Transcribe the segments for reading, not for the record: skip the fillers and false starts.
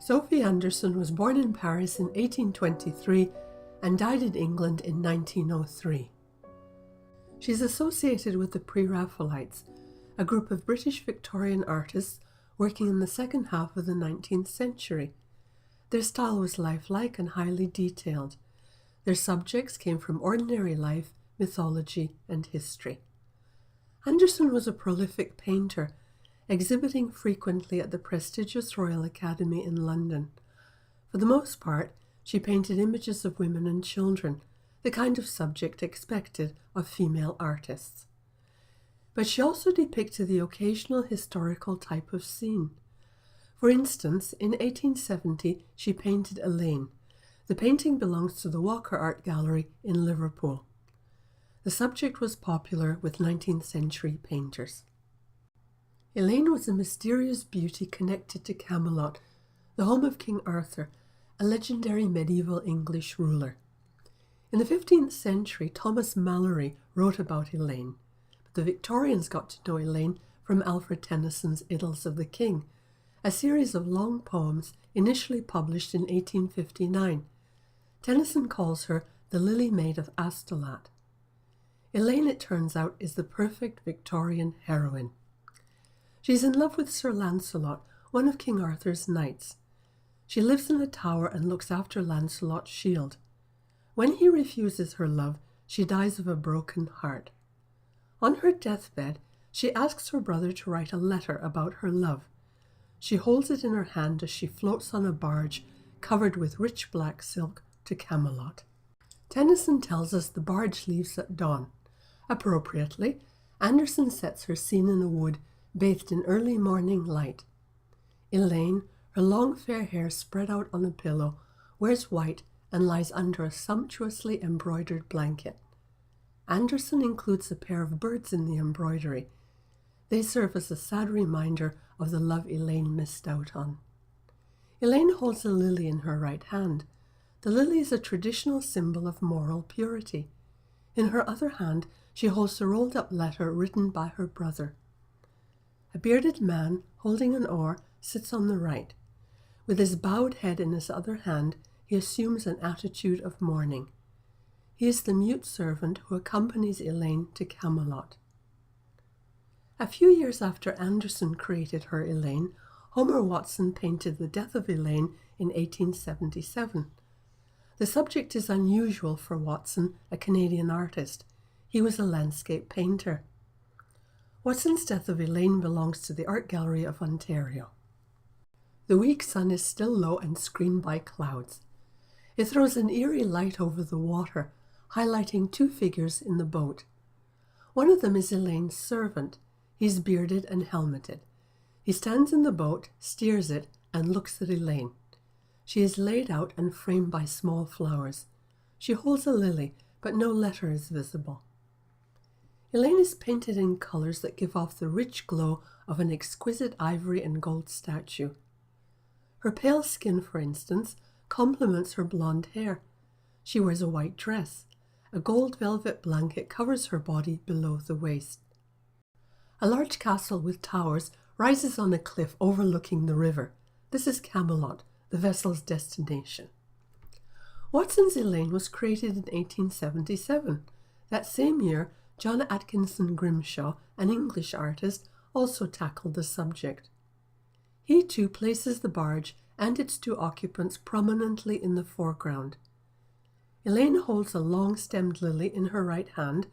Sophie Anderson was born in Paris in 1823 and died in England in 1903. She's associated with the Pre-Raphaelites, a group of British Victorian artists working in the second half of the 19th century. Their style was lifelike and highly detailed. Their subjects came from ordinary life, mythology, and history. Anderson was a prolific painter, exhibiting frequently at the prestigious Royal Academy in London. For the most part, she painted images of women and children, the kind of subject expected of female artists. But she also depicted the occasional historical type of scene. For instance, in 1870, she painted Elaine. The painting belongs to the Walker Art Gallery in Liverpool. The subject was popular with 19th century painters. Elaine was a mysterious beauty connected to Camelot, the home of King Arthur, a legendary medieval English ruler. In the 15th century, Thomas Malory wrote about Elaine, but the Victorians got to know Elaine from Alfred Tennyson's Idylls of the King, a series of long poems initially published in 1859. Tennyson calls her the Lily Maid of Astolat. Elaine, it turns out, is the perfect Victorian heroine. She's in love with Sir Lancelot, one of King Arthur's knights. She lives in a tower and looks after Lancelot's shield. When he refuses her love, she dies of a broken heart. On her deathbed, she asks her brother to write a letter about her love. She holds it in her hand as she floats on a barge covered with rich black silk to Camelot. Tennyson tells us the barge leaves at dawn. Appropriately, Anderson sets her scene in a wood bathed in early morning light. Elaine, her long fair hair spread out on a pillow, wears white and lies under a sumptuously embroidered blanket. Anderson includes a pair of birds in the embroidery. They serve as a sad reminder of the love Elaine missed out on. Elaine holds a lily in her right hand. The lily is a traditional symbol of moral purity. In her other hand, she holds a rolled-up letter written by her brother. A bearded man, holding an oar, sits on the right. With his bowed head in his other hand, he assumes an attitude of mourning. He is the mute servant who accompanies Elaine to Camelot. A few years after Anderson created her Elaine, Homer Watson painted the death of Elaine in 1877. The subject is unusual for Watson, a Canadian artist. He was a landscape painter. Watson's death of Elaine belongs to the Art Gallery of Ontario. The weak sun is still low and screened by clouds. It throws an eerie light over the water, highlighting two figures in the boat. One of them is Elaine's servant. He's bearded and helmeted. He stands in the boat, steers it, and looks at Elaine. She is laid out and framed by small flowers. She holds a lily, but no letter is visible. Elaine is painted in colors that give off the rich glow of an exquisite ivory and gold statue. Her pale skin, for instance, complements her blonde hair. She wears a white dress. A gold velvet blanket covers her body below the waist. A large castle with towers rises on a cliff overlooking the river. This is Camelot, the vessel's destination. Watson's Elaine was created in 1877. That same year, John Atkinson Grimshaw, an English artist, also tackled the subject. He too places the barge and its two occupants prominently in the foreground. Elaine holds a long-stemmed lily in her right hand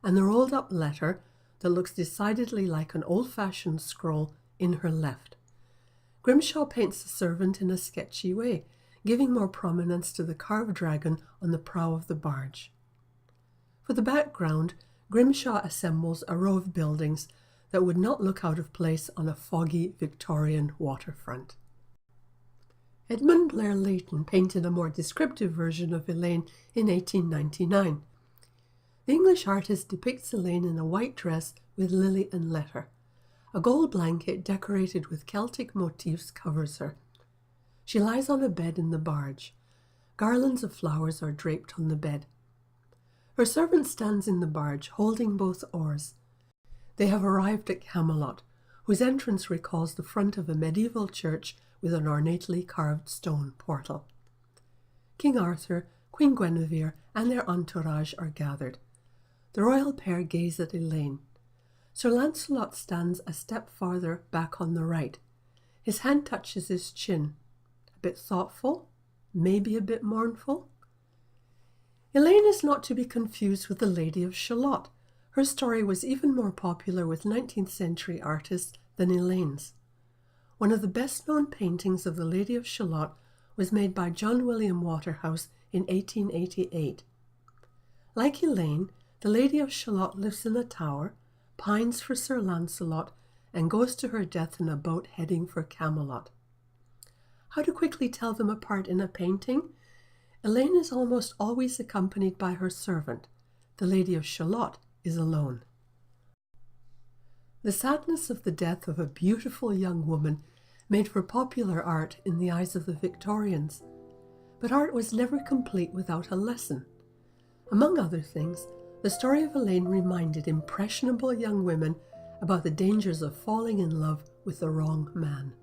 and the rolled-up letter that looks decidedly like an old-fashioned scroll in her left. Grimshaw paints the servant in a sketchy way, giving more prominence to the carved dragon on the prow of the barge. For the background, Grimshaw assembles a row of buildings that would not look out of place on a foggy Victorian waterfront. Edmund Blair Leighton painted a more descriptive version of Elaine in 1899. The English artist depicts Elaine in a white dress with lily and letter. A gold blanket decorated with Celtic motifs covers her. She lies on a bed in the barge. Garlands of flowers are draped on the bed. Her servant stands in the barge, holding both oars. They have arrived at Camelot, whose entrance recalls the front of a medieval church with an ornately carved stone portal. King Arthur, Queen Guinevere, and their entourage are gathered. The royal pair gaze at Elaine. Sir Lancelot stands a step farther back on the right. His hand touches his chin. A bit thoughtful, maybe a bit mournful. Elaine is not to be confused with the Lady of Shalott. Her story was even more popular with 19th century artists than Elaine's. One of the best-known paintings of the Lady of Shalott was made by John William Waterhouse in 1888. Like Elaine, the Lady of Shalott lives in a tower, pines for Sir Lancelot, and goes to her death in a boat heading for Camelot. How to quickly tell them apart in a painting? Elaine is almost always accompanied by her servant. The Lady of Shalott is alone. The sadness of the death of a beautiful young woman made for popular art in the eyes of the Victorians. But art was never complete without a lesson. Among other things, the story of Elaine reminded impressionable young women about the dangers of falling in love with the wrong man.